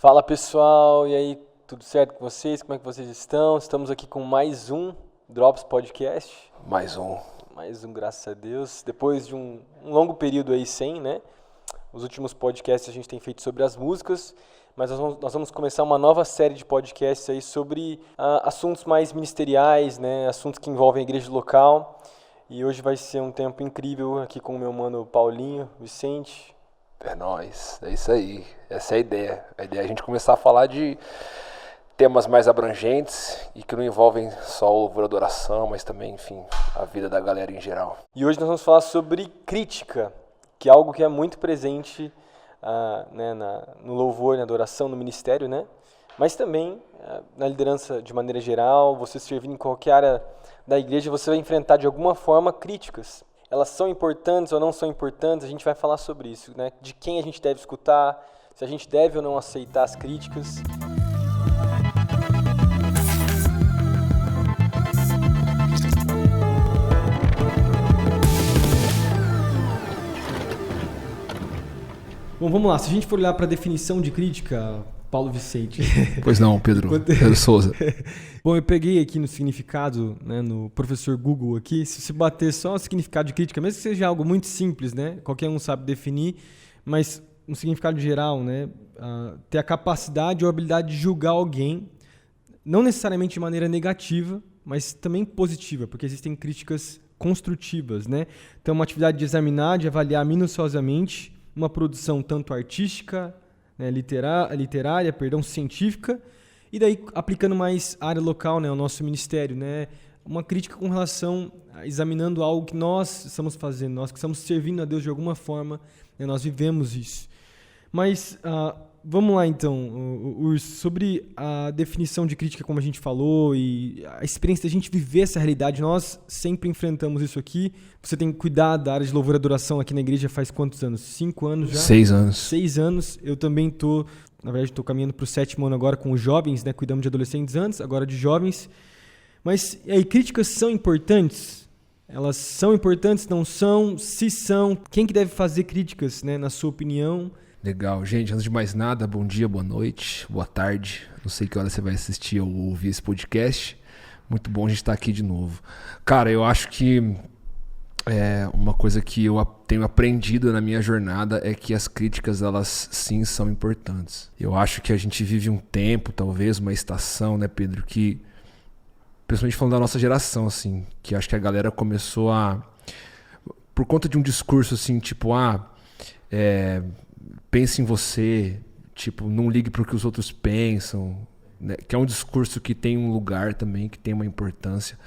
Fala pessoal, e aí, tudo certo com vocês? Como é que vocês estão? Estamos aqui com mais um Drops Podcast. Mais um, graças a Deus. Depois de um longo período aí sem, né? Os últimos podcasts a gente tem feito sobre as músicas, mas nós vamos começar uma nova série de podcasts aí sobre assuntos mais ministeriais, né? Assuntos que envolvem a igreja local. E hoje vai ser um tempo incrível aqui com o meu mano Paulinho, Vicente. é nóis, é isso aí, essa é a ideia. A ideia é a gente começar a falar de temas mais abrangentes e que não envolvem só o louvor e adoração, mas também, enfim, a vida da galera em geral. E hoje nós vamos falar sobre crítica, que é algo que é muito presente né, no louvor, na adoração, no ministério, né? Mas também na liderança de maneira geral, você servindo em qualquer área da igreja, você vai enfrentar de alguma forma críticas. Elas são importantes ou não são importantes, a gente vai falar sobre isso, né? De quem a gente deve escutar, se a gente deve ou não aceitar as críticas. Bom, vamos lá. Se a gente for olhar para a definição de crítica, Paulo Vicente. Pois não, Pedro Souza. Bom, eu peguei aqui no significado, né, no professor Google aqui. Se você bater só o significado de crítica, mesmo que seja algo muito simples, né, qualquer um sabe definir, mas no significado geral, né, ter a capacidade ou habilidade de julgar alguém, não necessariamente de maneira negativa, mas também positiva, porque existem críticas construtivas, né? Então, uma atividade de examinar, de avaliar minuciosamente uma produção tanto artística, né, literária, científica, e daí aplicando mais a área local, né, o nosso ministério, né, uma crítica com relação a examinando algo que nós estamos fazendo, nós que estamos servindo a Deus de alguma forma, né, nós vivemos isso. Mas vamos lá então, Urso, sobre a definição de crítica, como a gente falou, e a experiência da gente viver essa realidade, nós sempre enfrentamos isso aqui. Você tem cuidado da área de louvor e adoração aqui na igreja faz quantos anos? 5 anos já? 6 anos. 6 anos. Eu também estou caminhando para o 7º ano agora com os jovens, né? Cuidamos de adolescentes antes, agora de jovens. Mas e aí, críticas são importantes? Elas são importantes, não são? Se são, quem que deve fazer críticas, né, na sua opinião? Legal. Gente, antes de mais nada, bom dia, boa noite, boa tarde. Não sei que hora você vai assistir ou ouvir esse podcast. Muito bom a gente estar aqui de novo. Cara, eu acho que uma coisa que eu tenho aprendido na minha jornada é que as críticas, elas sim são importantes. Eu acho que a gente vive um tempo, talvez, uma estação, né, Pedro, que, principalmente falando da nossa geração, assim, que acho que a galera começou por conta de um discurso, assim, tipo, pense em você, tipo, não ligue para o que os outros pensam, né? Que é um discurso que tem um lugar também, que tem uma importância.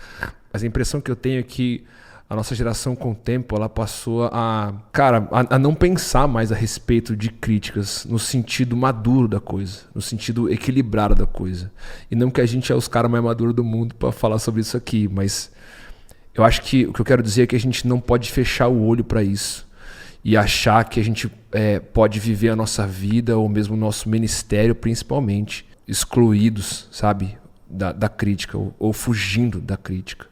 Mas a impressão que eu tenho é que a nossa geração, com o tempo, ela passou a não pensar mais a respeito de críticas no sentido maduro da coisa, no sentido equilibrado da coisa. E não que a gente é os caras mais maduros do mundo para falar sobre isso aqui, mas eu acho que o que eu quero dizer é que a gente não pode fechar o olho para isso e achar que a gente pode viver a nossa vida, ou mesmo o nosso ministério, principalmente, excluídos, sabe, da crítica, ou fugindo da crítica.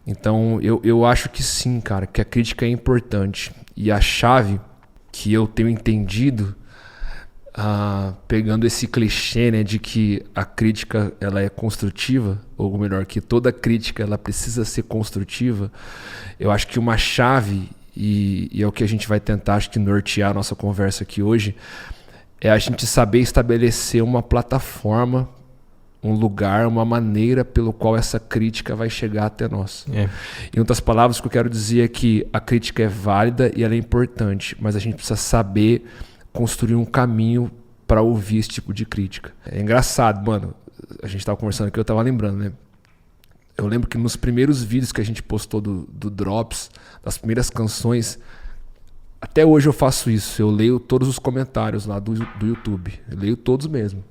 Então, eu acho que sim, cara, que a crítica é importante. E a chave que eu tenho entendido, pegando esse clichê, né, de que a crítica ela é construtiva, ou melhor, que toda crítica ela precisa ser construtiva, eu acho que uma chave, e é o que a gente vai tentar, acho que nortear a nossa conversa aqui hoje, é a gente saber estabelecer uma plataforma, um lugar, uma maneira pelo qual essa crítica vai chegar até nós. Em outras palavras, o que eu quero dizer é que a crítica é válida e ela é importante, mas a gente precisa saber construir um caminho para ouvir esse tipo de crítica. É engraçado, mano, a gente estava conversando aqui, eu estava lembrando, né? Eu lembro que nos primeiros vídeos que a gente postou do Drops, das primeiras canções, até hoje eu faço isso. Eu leio todos os comentários lá do YouTube. Eu leio todos mesmo.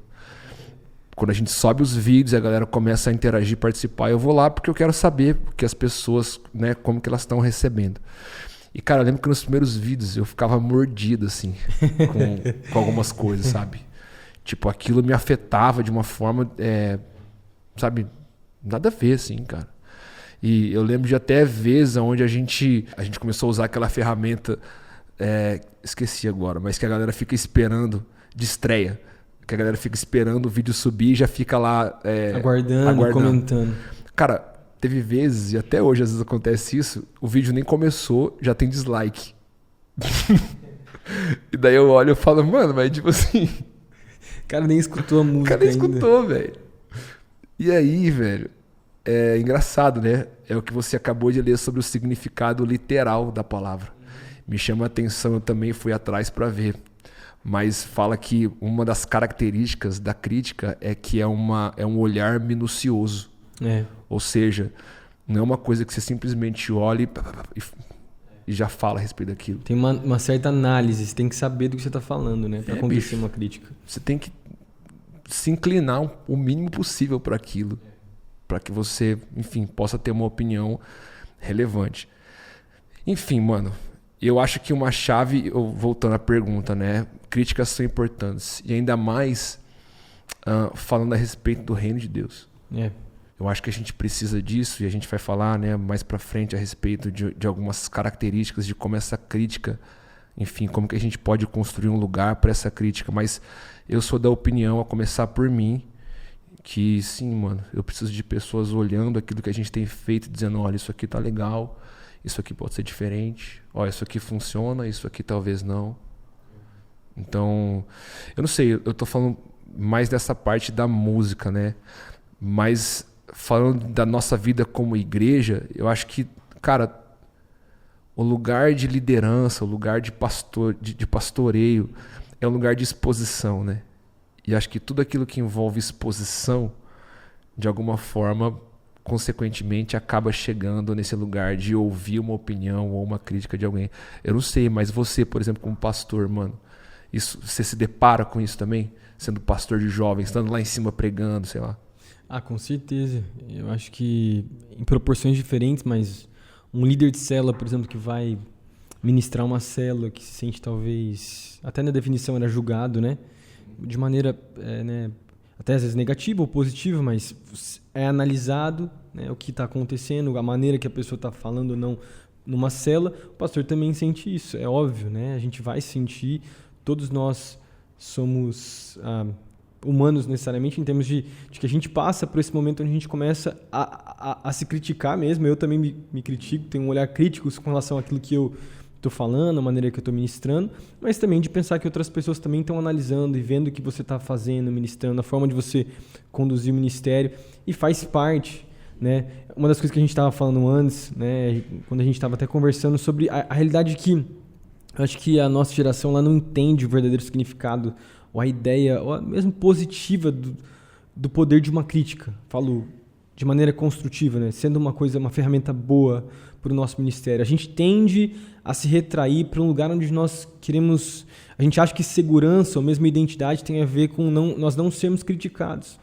Quando a gente sobe os vídeos e a galera começa a interagir, participar, eu vou lá porque eu quero saber que as pessoas, né, como que elas estão recebendo. E, cara, eu lembro que nos primeiros vídeos eu ficava mordido, assim, com algumas coisas, sabe? Tipo, aquilo me afetava de uma forma, sabe... Nada a ver, assim, cara. E eu lembro de até vezes onde a gente começou a usar aquela ferramenta, esqueci agora, mas que a galera fica esperando de estreia. que a galera fica esperando o vídeo subir e já fica lá aguardando, comentando. Cara, teve vezes, e até hoje às vezes acontece isso, o vídeo nem começou, já tem dislike. E daí eu olho e falo, mano, mas tipo assim... O cara nem escutou a música. O cara nem ainda. escutou, velho. E aí, velho, é engraçado, né? É o que você acabou de ler sobre o significado literal da palavra. Me chama a atenção, eu também fui atrás para ver. Mas fala que uma das características da crítica é que é um olhar minucioso. Ou seja, não é uma coisa que você simplesmente olha e já fala a respeito daquilo. Tem uma certa análise, você tem que saber do que você está falando, né? Para acontecer uma crítica. Você tem que se inclinar o mínimo possível para aquilo, para que você, enfim, possa ter uma opinião relevante. Enfim, mano, eu acho que uma chave, voltando à pergunta, né? Críticas são importantes, e ainda mais falando a respeito do reino de Deus. Eu acho que a gente precisa disso, e a gente vai falar, né, mais para frente a respeito de algumas características de como essa crítica, enfim, como que a gente pode construir um lugar para essa crítica. Mas eu sou da opinião, a começar por mim, que sim, mano, eu preciso de pessoas olhando aquilo que a gente tem feito e dizendo, olha, isso aqui tá legal, isso aqui pode ser diferente, olha, isso aqui funciona, isso aqui talvez não. Então, eu não sei, eu tô falando mais dessa parte da música, né? Mas falando da nossa vida como igreja, eu acho que, cara, o lugar de liderança, o lugar de pastoreio é um lugar de exposição, né? E acho que tudo aquilo que envolve exposição, de alguma forma, consequentemente, acaba chegando nesse lugar de ouvir uma opinião ou uma crítica de alguém. Eu não sei, mas você, por exemplo, como pastor, mano, você se depara com isso também? Sendo pastor de jovens, estando lá em cima pregando, sei lá. Com certeza. Eu acho que em proporções diferentes, mas um líder de célula, por exemplo, que vai ministrar uma célula, que se sente talvez, até na definição era julgado, né? De maneira, até às vezes negativa ou positiva, mas é analisado, né, o que está acontecendo, a maneira que a pessoa está falando ou não numa célula. O pastor também sente isso, é óbvio, né? A gente vai sentir, todos nós somos humanos necessariamente, em termos de que a gente passa por esse momento onde a gente começa a se criticar mesmo. Eu também me critico, tenho um olhar crítico com relação àquilo que eu estou falando, a maneira que eu estou ministrando, mas também de pensar que outras pessoas também estão analisando e vendo o que você está fazendo, ministrando, a forma de você conduzir o ministério, e faz parte, né? Uma das coisas que a gente estava falando antes, né, quando a gente estava até conversando sobre a realidade que eu acho que a nossa geração lá não entende o verdadeiro significado ou a ideia, ou mesmo positiva do poder de uma crítica. Falo de maneira construtiva, né? Sendo uma ferramenta boa para o nosso ministério. A gente tende a se retrair para um lugar onde nós queremos... A gente acha que segurança ou mesmo identidade tem a ver com nós não sermos criticados.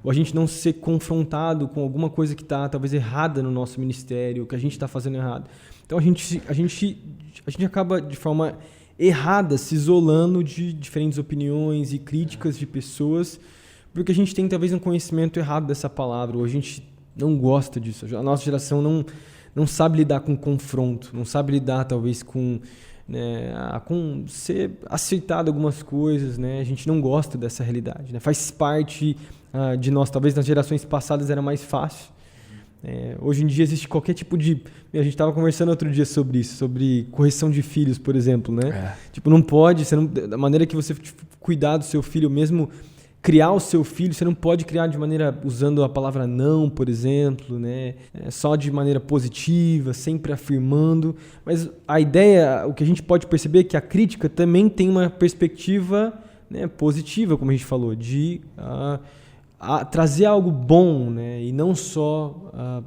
Ou a gente não ser confrontado com alguma coisa que está talvez errada no nosso ministério, que a gente está fazendo errado. Então a gente acaba de forma errada se isolando de diferentes opiniões e críticas de pessoas, porque a gente tem talvez um conhecimento errado dessa palavra, ou a gente não gosta disso. A nossa geração não sabe lidar com confronto, não sabe lidar talvez com ser aceitado algumas coisas, né? A gente não gosta dessa realidade, né? Faz parte de nós. Talvez nas gerações passadas era mais fácil. Hoje em dia existe qualquer tipo de... A gente estava conversando outro dia sobre isso, sobre correção de filhos, por exemplo, né? Tipo, não pode, da maneira que você cuidar do seu filho, mesmo criar o seu filho, você não pode criar de maneira usando a palavra não, por exemplo, né? Só de maneira positiva, sempre afirmando. Mas a ideia, o que a gente pode perceber é que a crítica também tem uma perspectiva, né, positiva, como a gente falou, de trazer algo bom, né? E não só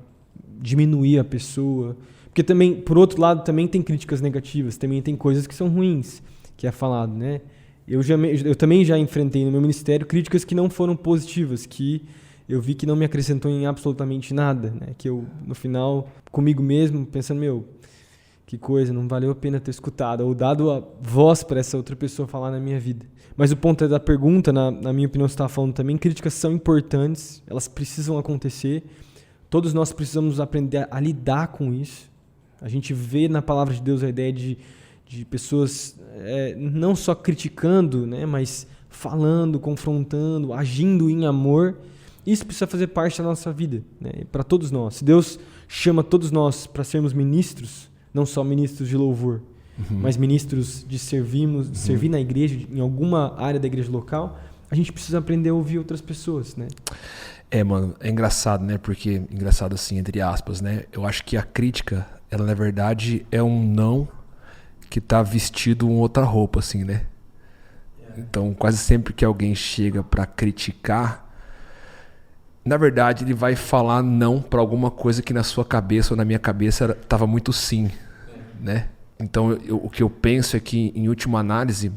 diminuir a pessoa. Porque também, por outro lado, também tem críticas negativas, também tem coisas que são ruins, que é falado, né? Eu também já enfrentei no meu ministério críticas que não foram positivas, que eu vi que não me acrescentou em absolutamente nada, né? Que eu, no final, comigo mesmo, pensando, que coisa, não valeu a pena ter escutado, ou dado a voz para essa outra pessoa falar na minha vida. Mas o ponto da pergunta, na minha opinião, você estava falando também, críticas são importantes, elas precisam acontecer, todos nós precisamos aprender a lidar com isso. A gente vê na palavra de Deus a ideia de pessoas não só criticando, né, mas falando, confrontando, agindo em amor, isso precisa fazer parte da nossa vida, né? Para todos nós. Se Deus chama todos nós para sermos ministros, não só ministros de louvor, mas ministros de servir na igreja, em alguma área da igreja local, a gente precisa aprender a ouvir outras pessoas, né? Mano, é engraçado, né? Porque, engraçado assim, entre aspas, né? Eu acho que a crítica, ela na verdade é um não que tá vestido em outra roupa, assim, né? Então, quase sempre que alguém chega pra criticar, na verdade ele vai falar não pra alguma coisa que na sua cabeça ou na minha cabeça tava muito sim, né? Então, o que eu penso é que, em última análise,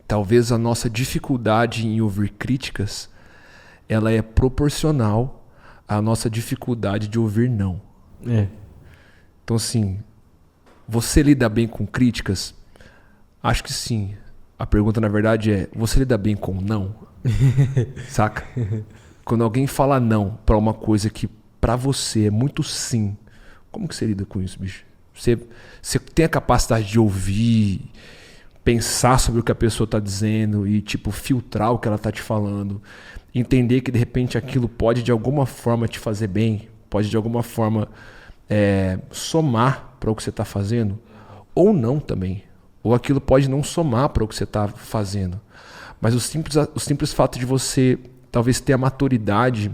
talvez a nossa dificuldade em ouvir críticas, ela é proporcional à nossa dificuldade de ouvir não. Então, assim, você lida bem com críticas? Acho que sim. A pergunta, na verdade, é: você lida bem com não? Saca? Quando alguém fala não pra uma coisa que pra você é muito sim, como que você lida com isso, bicho? Você tem a capacidade de ouvir, pensar sobre o que a pessoa tá dizendo e, tipo, filtrar o que ela tá te falando, entender que, de repente, aquilo pode, de alguma forma, te fazer bem, pode, de alguma forma, somar para o que você tá fazendo, ou não também. Ou aquilo pode não somar para o que você tá fazendo. Mas o simples fato de você, talvez, ter a maturidade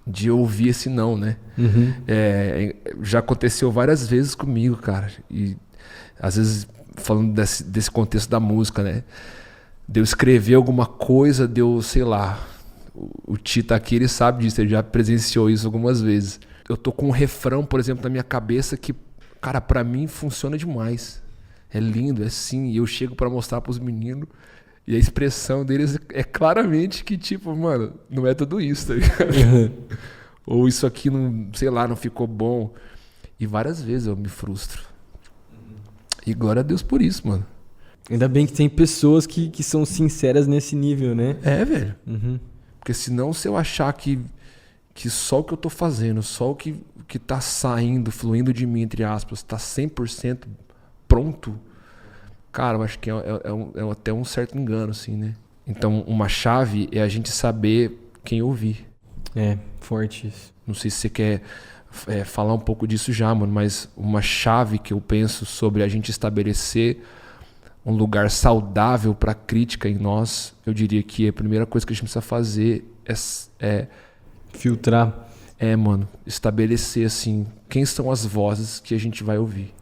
de ouvir esse não, né? Já aconteceu várias vezes comigo, cara. E às vezes, falando desse contexto da música, né? De eu escrever alguma coisa, sei lá. O Tita aqui, ele sabe disso, ele já presenciou isso algumas vezes. Eu tô com um refrão, por exemplo, na minha cabeça que, cara, pra mim funciona demais. É lindo, é sim. E eu chego pra mostrar pros meninos. E a expressão deles é claramente que, tipo, mano, não é tudo isso, tá ligado? Ou isso aqui, não, sei lá, não ficou bom. E várias vezes eu me frustro. E glória a Deus por isso, mano. Ainda bem que tem pessoas que são sinceras nesse nível, né? Velho. Porque senão, se eu achar que só o que eu tô fazendo, só o que tá saindo, fluindo de mim, entre aspas, tá 100% pronto, cara, eu acho que é até um certo engano, assim, né? Então, uma chave é a gente saber quem ouvir. Forte isso. Não sei se você quer falar um pouco disso já, mano, mas uma chave que eu penso sobre a gente estabelecer um lugar saudável para crítica em nós, eu diria que a primeira coisa que a gente precisa fazer é filtrar. Mano, estabelecer, assim, quem são as vozes que a gente vai ouvir.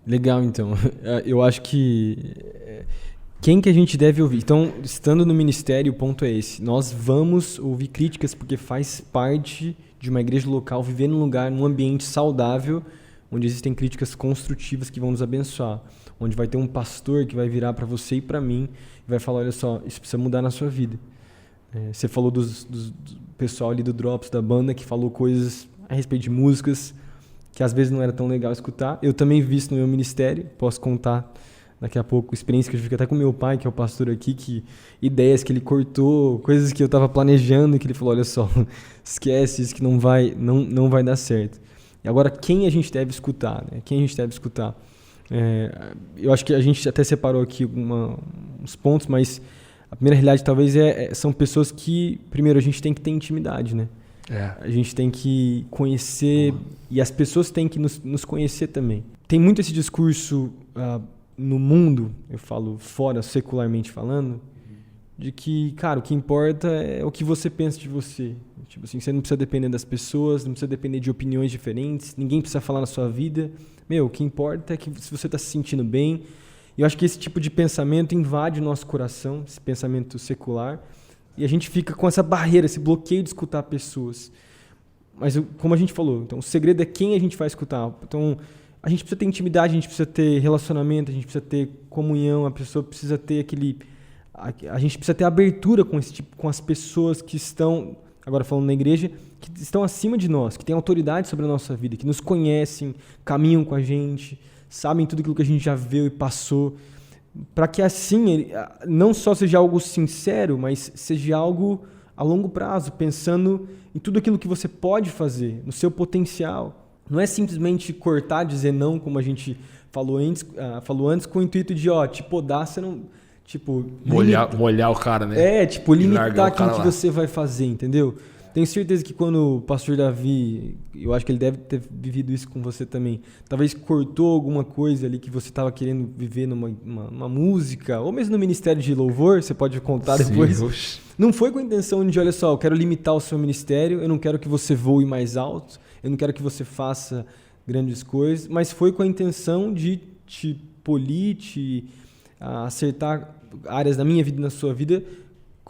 Legal, então. Eu acho que quem que a gente deve ouvir? Então, estando no ministério, o ponto é esse. Nós vamos ouvir críticas porque faz parte de uma igreja local, viver num lugar, num ambiente saudável, onde existem críticas construtivas que vão nos abençoar. Onde vai ter um pastor que vai virar para você e para mim e vai falar: olha só, isso precisa mudar na sua vida. Você falou do pessoal ali do Drops, da banda, que falou coisas a respeito de músicas que às vezes não era tão legal escutar. Eu também vi isso no meu ministério, posso contar daqui a pouco experiência que eu tive até com meu pai, que é o pastor aqui, que ideias que ele cortou, coisas que eu estava planejando e que ele falou: olha só, esquece isso que não vai dar certo. E agora, quem a gente deve escutar, né? Quem a gente deve escutar? Eu acho que a gente até separou aqui uns pontos, mas a primeira realidade talvez são pessoas que, primeiro, a gente tem que ter intimidade, né? A gente tem que conhecer e as pessoas têm que nos conhecer também. Tem muito esse discurso no mundo, eu falo fora, secularmente falando, de que, cara, o que importa é o que você pensa de você. Tipo assim, você não precisa depender das pessoas, não precisa depender de opiniões diferentes, ninguém precisa falar na sua vida. O que importa é que se você está se sentindo bem. E eu acho que esse tipo de pensamento invade o nosso coração, esse pensamento secular, e a gente fica com essa barreira, esse bloqueio de escutar pessoas. Mas, como a gente falou, então, o segredo é quem a gente vai escutar. Então, a gente precisa ter intimidade, a gente precisa ter relacionamento, a gente precisa ter comunhão, a pessoa precisa ter a gente precisa ter abertura com as pessoas que estão, agora falando na igreja, que estão acima de nós, que têm autoridade sobre a nossa vida, que nos conhecem, caminham com a gente, sabem tudo aquilo que a gente já viu e passou, para que assim não só seja algo sincero, mas seja algo a longo prazo, pensando em tudo aquilo que você pode fazer, no seu potencial. Não é simplesmente cortar, dizer não, como a gente falou antes com o intuito de te podar, você não, tipo... Molhar o cara, né? tipo, limitar largar o aquilo cara que lá. você vai fazer, entendeu? Tenho certeza que quando o pastor Davi, eu acho que ele deve ter vivido isso com você também, talvez cortou alguma coisa ali que você estava querendo viver numa música, ou mesmo no ministério de louvor, você pode contar depois. Oxe. Não foi com a intenção de, olha só, eu quero limitar o seu ministério, eu não quero que você voe mais alto, eu não quero que você faça grandes coisas, mas foi com a intenção de te polir, acertar áreas da minha vida e na sua vida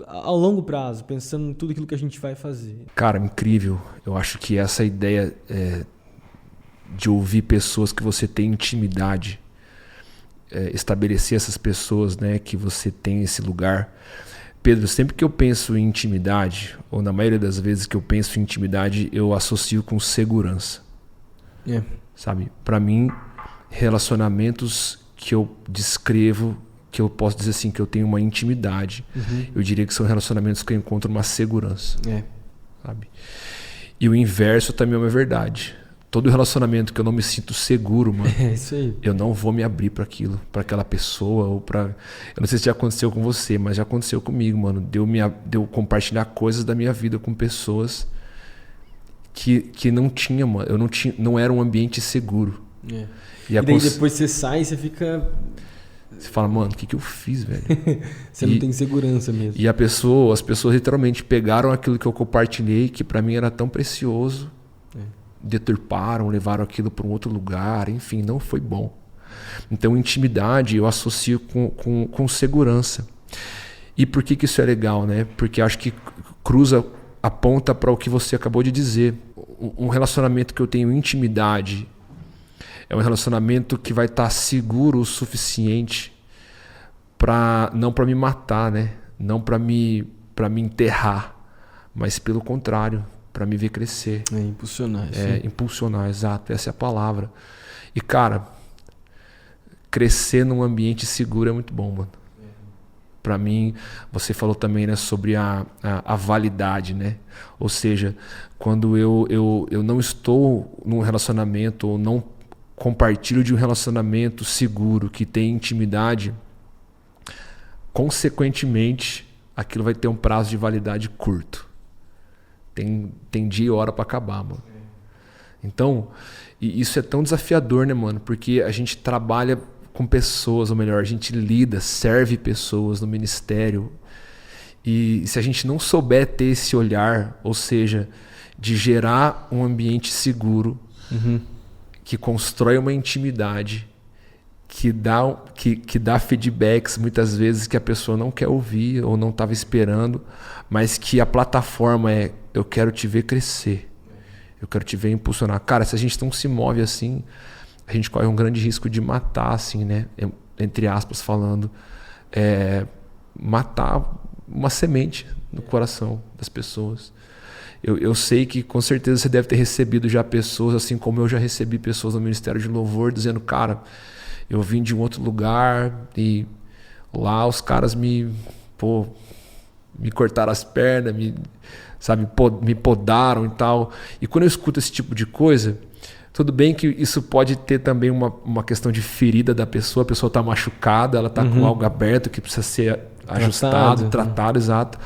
ao longo prazo, pensando em tudo aquilo que a gente vai fazer. Cara, incrível. Eu acho que essa ideia de ouvir pessoas que você tem intimidade, estabelecer essas pessoas, né, que você tem esse lugar. Pedro, sempre que eu penso em intimidade, ou na maioria das vezes que eu penso em intimidade, eu associo com segurança. Sabe? Para mim, relacionamentos que eu descrevo, que eu posso dizer assim, que eu tenho uma intimidade, eu diria que são relacionamentos que eu encontro uma segurança. Sabe? E o inverso também é uma verdade. Todo relacionamento que eu não me sinto seguro, mano, isso aí. Eu não vou me abrir para aquilo, para aquela pessoa, ou para... Eu não sei se já aconteceu com você, mas já aconteceu comigo, mano. De eu compartilhar coisas da minha vida com pessoas que não tinha, mano. Não era um ambiente seguro. E daí depois você sai e você fica... Você fala, mano, o que eu fiz, velho? Você não tem segurança mesmo. E as pessoas literalmente pegaram aquilo que eu compartilhei, que para mim era tão precioso, deturparam, levaram aquilo para um outro lugar, enfim, não foi bom. Então, intimidade eu associo com segurança. E por que isso é legal, né? Porque acho que aponta para o que você acabou de dizer. Um relacionamento que eu tenho intimidade é um relacionamento que vai estar seguro o suficiente não para me matar, né? Não para me enterrar, mas pelo contrário, para me ver crescer. Impulsionar. Impulsionar, exato, essa é a palavra. E cara, crescer num ambiente seguro é muito bom, mano. Para mim, você falou também, né, sobre a validade, né? Ou seja, quando eu não estou num relacionamento ou não compartilho de um relacionamento seguro, que tem intimidade, consequentemente, aquilo vai ter um prazo de validade curto. Tem dia e hora para acabar, mano. Então, e isso é tão desafiador, né, mano? Porque a gente trabalha com pessoas, ou melhor, a gente serve pessoas no ministério. E se a gente não souber ter esse olhar, ou seja, de gerar um ambiente seguro, que constrói uma intimidade, que dá feedbacks muitas vezes que a pessoa não quer ouvir ou não estava esperando, mas que a plataforma eu quero te ver crescer, eu quero te ver impulsionar. Cara, se a gente não se move assim, a gente corre um grande risco de matar, assim, né? Entre aspas falando, matar uma semente no coração das pessoas. Eu sei que com certeza você deve ter recebido já pessoas, assim como eu já recebi pessoas no Ministério de Louvor, dizendo, cara, eu vim de um outro lugar e lá os caras me cortaram as pernas, me podaram e tal. E quando eu escuto esse tipo de coisa, tudo bem que isso pode ter também uma questão de ferida da pessoa, a pessoa está machucada, ela está com algo aberto que precisa ser ajustado, tratado, exato.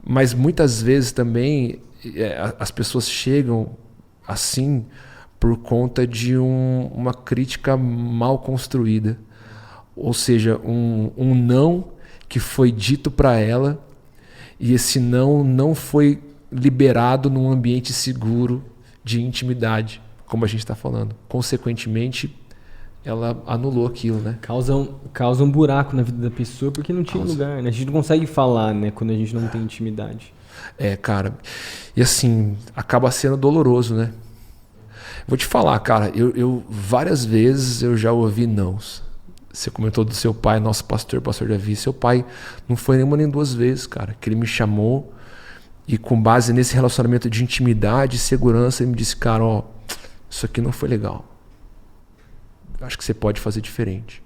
Mas muitas vezes também as pessoas chegam assim por conta de uma crítica mal construída. Ou seja, um não que foi dito para ela e esse não foi liberado num ambiente seguro de intimidade, como a gente está falando. Consequentemente, ela anulou aquilo, né? Causa um buraco na vida da pessoa porque não tinha lugar, né? A gente não consegue falar, né, quando a gente não tem intimidade. Cara, e assim, acaba sendo doloroso, né? Vou te falar, cara, eu várias vezes eu já ouvi nãos. Você comentou do seu pai, nosso pastor Davi. Seu pai não foi nenhuma nem duas vezes, cara, que ele me chamou e com base nesse relacionamento de intimidade e segurança, ele me disse, cara, isso aqui não foi legal. Acho que você pode fazer diferente.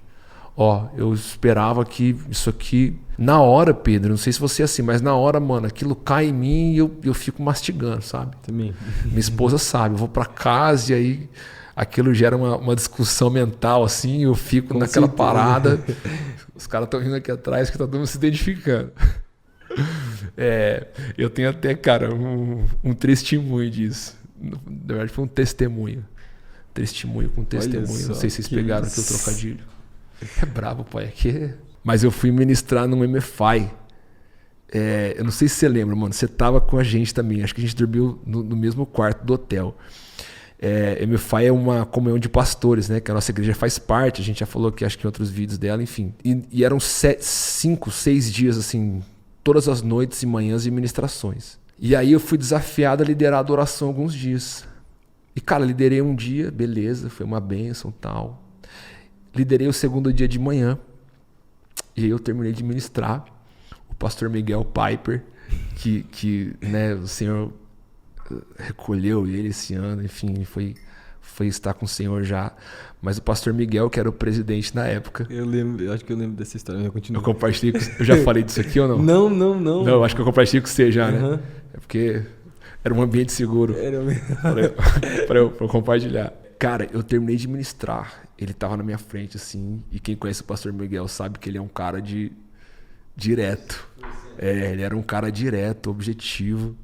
Eu esperava que isso aqui... Na hora, Pedro, não sei se você é assim, mas na hora, mano, aquilo cai em mim e eu fico mastigando, sabe? Também. Minha esposa sabe, eu vou pra casa e aí aquilo gera uma discussão mental, assim, eu fico naquela parada, Os caras estão rindo aqui atrás que tá todo mundo se identificando. Eu tenho até, cara, um testemunho disso. Na verdade, foi um testemunho. Testemunho com testemunho. Olha só, não sei se vocês que pegaram isso. aqui o trocadilho. É brabo, pai. Mas eu fui ministrar num MFI. Eu não sei se você lembra, mano. Você tava com a gente também. Acho que a gente dormiu no mesmo quarto do hotel. MFI é uma comunhão de pastores, né? Que a nossa igreja faz parte. A gente já falou aqui, acho que em outros vídeos dela, enfim. E eram 5, 6 dias, assim, todas as noites e manhãs de ministrações. E aí eu fui desafiado a liderar a adoração alguns dias. E, cara, liderei um dia, beleza, foi uma bênção e tal. Liderei o segundo dia de manhã. E aí eu terminei de ministrar. O pastor Miguel Piper, que né, o Senhor recolheu ele esse ano, enfim, foi estar com o Senhor já. Mas o pastor Miguel, que era o presidente na época. Eu acho que eu lembro dessa história, eu continuo. Eu compartilhei com você. Eu já falei disso aqui ou não? Não. Não, acho que eu compartilhei com você já, Uhum. né? É porque era um ambiente seguro para eu compartilhar. Cara, eu terminei de ministrar. Ele tava na minha frente, assim. E quem conhece o pastor Miguel sabe que ele é um cara direto. Ele era um cara direto, objetivo.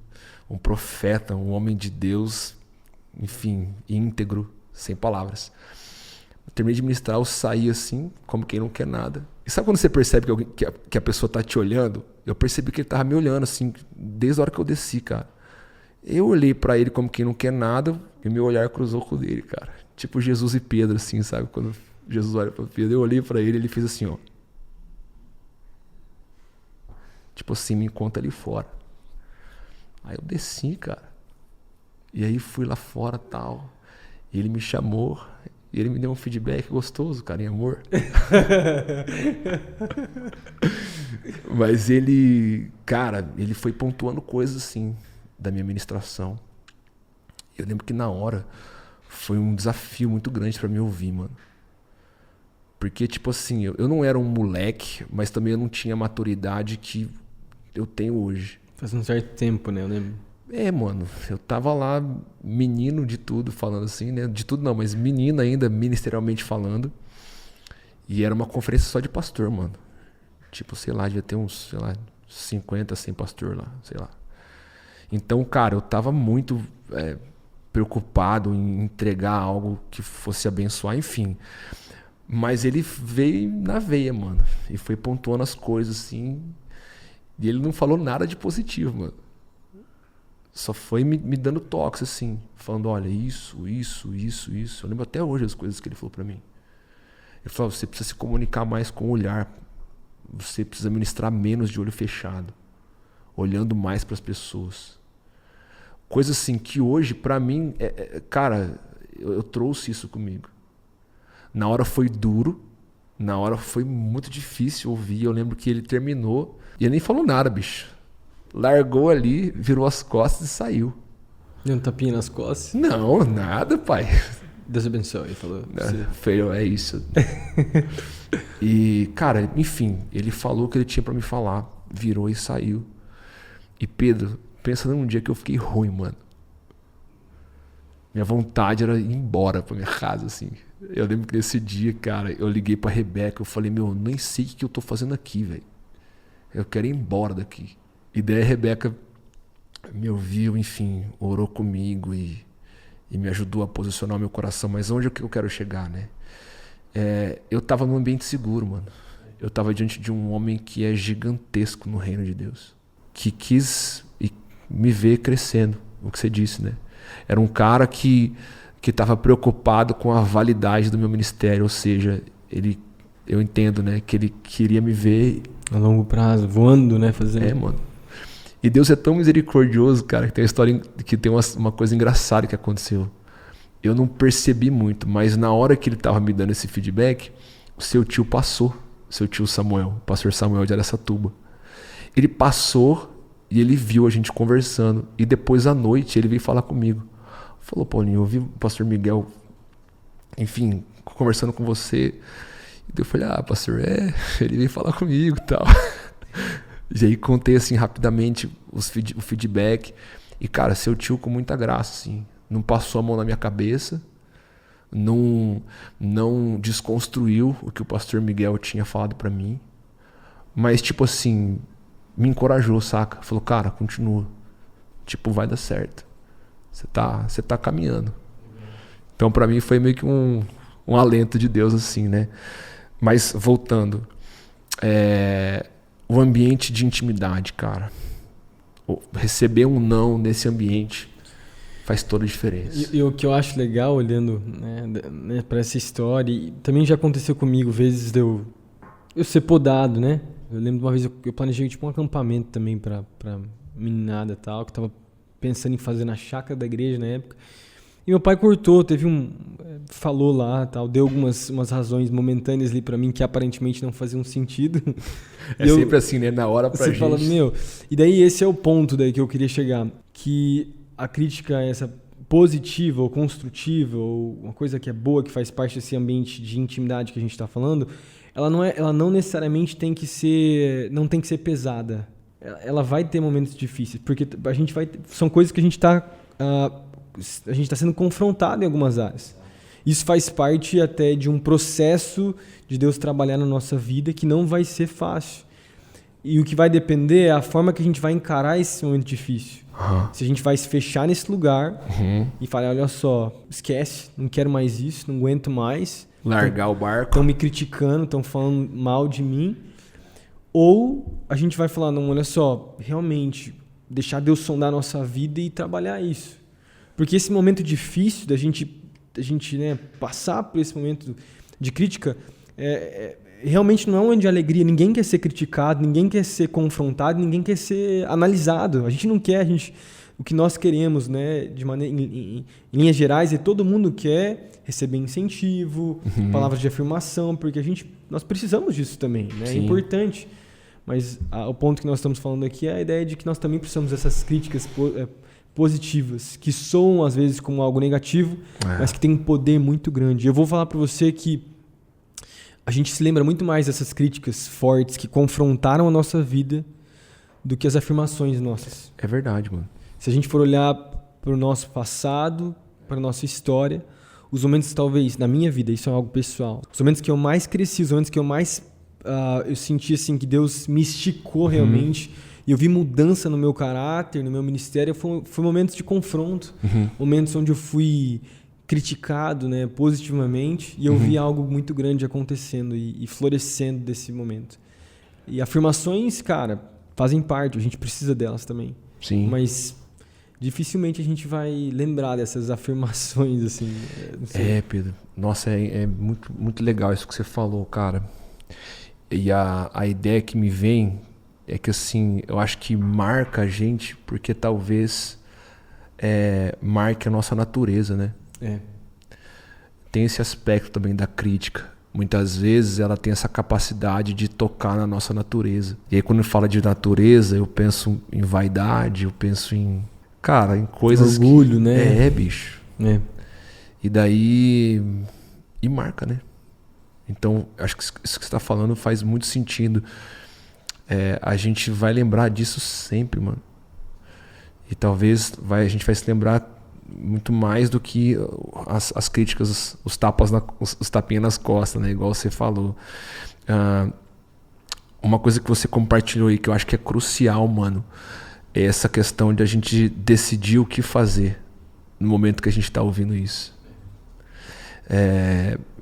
Um profeta, um homem de Deus. Enfim, íntegro, sem palavras. Eu terminei de ministrar, eu saí assim, como quem não quer nada. E sabe quando você percebe que a pessoa tá te olhando? Eu percebi que ele tava me olhando, assim, desde a hora que eu desci, cara. Eu olhei pra ele como quem não quer nada e meu olhar cruzou com o dele, cara. Tipo Jesus e Pedro, assim, sabe? Quando Jesus olha pra Pedro, eu olhei pra ele e ele fez assim, ó. Tipo assim, me encontra ali fora. Aí eu desci, cara. E aí fui lá fora e tal. E ele me chamou. E ele me deu um feedback gostoso, cara, em amor. Mas ele, cara, ele foi pontuando coisas assim da minha ministração. Eu lembro que na hora foi um desafio muito grande pra mim ouvir, mano. Porque, tipo assim, eu não era um moleque, mas também eu não tinha a maturidade que eu tenho hoje. Faz um certo tempo, né? Eu lembro. Mano, eu tava lá, menino de tudo, falando assim, né? De tudo não, mas menino ainda, ministerialmente falando. E era uma conferência só de pastor, mano. Tipo, sei lá, devia ter uns, sei lá, 50, 100 pastor lá, sei lá. Então, cara, eu tava muito preocupado em entregar algo que fosse abençoar, enfim. Mas ele veio na veia, mano. E foi pontuando as coisas, assim. E ele não falou nada de positivo, mano. Só foi me dando toques, assim. Falando, olha, isso. Eu lembro até hoje as coisas que ele falou pra mim. Ele falou, você precisa se comunicar mais com o olhar. Você precisa ministrar menos de olho fechado. Olhando mais pras pessoas. Coisa assim que hoje, pra mim, cara, eu trouxe isso comigo. Na hora foi duro. Na hora foi muito difícil ouvir. Eu lembro que ele terminou e ele nem falou nada, bicho. Largou ali, virou as costas e saiu. Deu um tapinha nas costas. Não, nada, pai. Deus abençoe, ele falou. Feio, é isso. E, cara, enfim, ele falou o que ele tinha pra me falar. Virou e saiu. E Pedro, pensa num dia que eu fiquei ruim, mano. Minha vontade era ir embora pra minha casa, assim. Eu lembro que nesse dia, cara, eu liguei pra Rebeca. Eu falei, nem sei o que eu tô fazendo aqui, velho. Eu quero ir embora daqui. E daí a Rebeca me ouviu, enfim, orou comigo e me ajudou a posicionar o meu coração. Mas onde é que eu quero chegar, né? Eu tava num ambiente seguro, mano. Eu tava diante de um homem que é gigantesco no reino de Deus. Que quis me ver crescendo, o que você disse, né? Era um cara que estava preocupado com a validade do meu ministério. Ou seja, eu entendo, né? Que ele queria me ver... A longo prazo, voando, né? Fazendo... mano. E Deus é tão misericordioso, cara, que tem uma história, que tem uma coisa engraçada que aconteceu. Eu não percebi muito, mas na hora que ele tava me dando esse feedback, o seu tio passou. Seu tio Samuel, o pastor Samuel de Araçatuba. Ele passou e ele viu a gente conversando. E depois à noite ele veio falar comigo. Falou, Paulinho, eu vi o pastor Miguel, enfim, conversando com você. E eu falei, pastor, ele veio falar comigo e tal. E aí contei assim rapidamente o feedback. E cara, seu tio com muita graça, assim. Não passou a mão na minha cabeça. não desconstruiu o que o pastor Miguel tinha falado pra mim, mas tipo assim, me encorajou, saca? Falou, cara, continua, tipo, vai dar certo, você tá caminhando. Então pra mim foi meio que um alento de Deus assim, né? Mas voltando, o ambiente de intimidade, cara, receber um não nesse ambiente faz toda a diferença. E o que eu acho legal, olhando, né, para essa história, e também já aconteceu comigo, vezes de eu ser podado, né? Eu lembro de uma vez eu planejei tipo um acampamento também pra meninada e tal, que eu tava pensando em fazer na chácara da igreja na época. E meu pai cortou, falou lá, tal, deu umas razões momentâneas ali pra mim que aparentemente não faziam sentido. Sempre assim, né? Na hora pra gente. Você fala, e daí esse é o ponto daí que eu queria chegar, que a crítica essa positiva ou construtiva, ou uma coisa que é boa, que faz parte desse ambiente de intimidade que a gente está falando, ela não necessariamente não tem que ser pesada. Ela vai ter momentos difíceis, porque são coisas que a gente está sendo confrontado em algumas áreas. Isso faz parte até de um processo de Deus trabalhar na nossa vida que não vai ser fácil. E o que vai depender é a forma que a gente vai encarar esse momento difícil. Se a gente vai se fechar nesse lugar e falar, olha só, esquece, não quero mais isso, não aguento mais. Largar o barco. Estão me criticando, estão falando mal de mim. Ou a gente vai falar, não, olha só, realmente, deixar Deus sondar a nossa vida e trabalhar isso. Porque esse momento difícil da gente né, passar por esse momento de crítica, realmente não é um momento de alegria. Ninguém quer ser criticado, ninguém quer ser confrontado, ninguém quer ser analisado. A gente não quer, o que nós queremos, né, em linhas gerais, todo mundo quer receber incentivo, palavras de afirmação, porque nós precisamos disso também, né? É importante. Mas o ponto que nós estamos falando aqui é a ideia de que nós também precisamos dessas críticas positivas, que soam às vezes como algo negativo, mas que tem um poder muito grande. Eu vou falar para você que a gente se lembra muito mais dessas críticas fortes que confrontaram a nossa vida do que as afirmações nossas. É verdade, mano. Se a gente for olhar para o nosso passado, para a nossa história, os momentos, talvez, na minha vida, isso é algo pessoal, os momentos que eu mais cresci, os momentos que eu mais eu senti assim, que Deus me esticou realmente, e eu vi mudança no meu caráter, no meu ministério, foi momentos de confronto, momentos onde eu fui criticado, né, positivamente, e eu vi algo muito grande acontecendo e florescendo desse momento. E afirmações, cara, fazem parte, a gente precisa delas também. Sim. Mas dificilmente a gente vai lembrar dessas afirmações, assim. Não sei. Pedro. Nossa, é muito, muito legal isso que você falou, cara. E a ideia que me vem é que, assim, eu acho que marca a gente porque talvez marque a nossa natureza, né? Tem esse aspecto também da crítica. Muitas vezes ela tem essa capacidade de tocar na nossa natureza. E aí quando eu falo de natureza, eu penso em vaidade, eu penso em... Cara, em coisas orgulho, né? Bicho. E daí... E marca, né? Então, acho que isso que você está falando faz muito sentido. A gente vai lembrar disso sempre, mano. E talvez a gente vai se lembrar muito mais do que as críticas, os tapinhas nas costas, né? Igual você falou. Uma coisa que você compartilhou aí que eu acho que é crucial, mano, é essa questão de a gente decidir o que fazer no momento que a gente está ouvindo isso.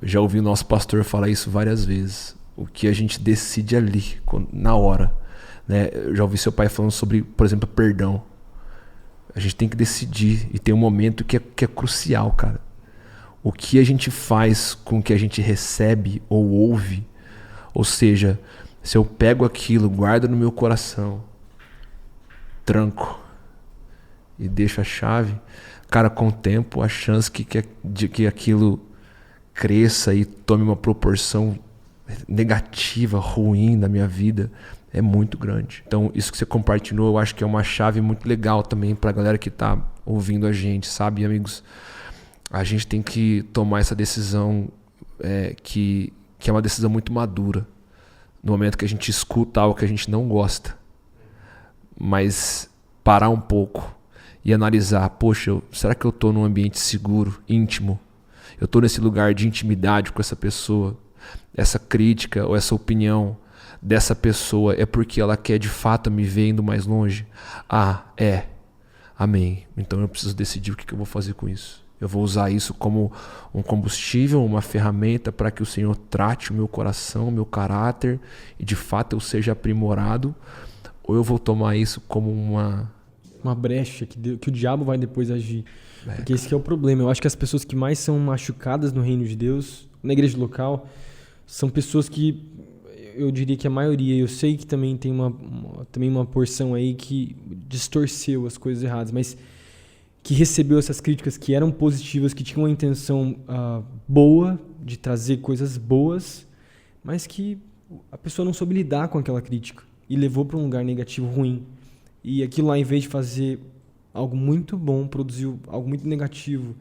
Já ouvi o nosso pastor falar isso várias vezes. O que a gente decide ali, na hora, né? Eu já ouvi seu pai falando sobre, por exemplo, perdão. A gente tem que decidir e tem um momento que é crucial, cara. O que a gente faz com o que a gente recebe ou ouve, ou seja, se eu pego aquilo, guardo no meu coração, tranco e deixo a chave, cara, com o tempo a chance de que aquilo cresça e tome uma proporção negativa, ruim na minha vida é muito grande. Então, isso que você compartilhou, eu acho que é uma chave muito legal também pra galera que tá ouvindo a gente, sabe, amigos? A gente tem que tomar essa decisão que é uma decisão muito madura. No momento que a gente escuta algo que a gente não gosta. Mas parar um pouco e analisar, poxa, será que eu tô num ambiente seguro, íntimo? eu estou nesse lugar de intimidade com essa pessoa, essa crítica ou essa opinião dessa pessoa é porque ela quer de fato me ver indo mais longe? Amém. Então eu preciso decidir o que eu vou fazer com isso. Eu vou usar isso como um combustível, uma ferramenta para que o Senhor trate o meu coração, o meu caráter e de fato eu seja aprimorado, ou eu vou tomar isso como uma brecha que o diabo vai depois agir. Porque esse que é o problema. Eu acho que as pessoas que mais são machucadas no reino de Deus, na igreja local, são pessoas que, eu diria que a maioria, eu sei que também tem uma porção aí que distorceu as coisas erradas, mas que recebeu essas críticas que eram positivas, que tinham uma intenção boa, de trazer coisas boas, mas que a pessoa não soube lidar com aquela crítica e levou para um lugar negativo, ruim. E aquilo lá, em vez de fazer algo muito bom, produziu algo muito negativo,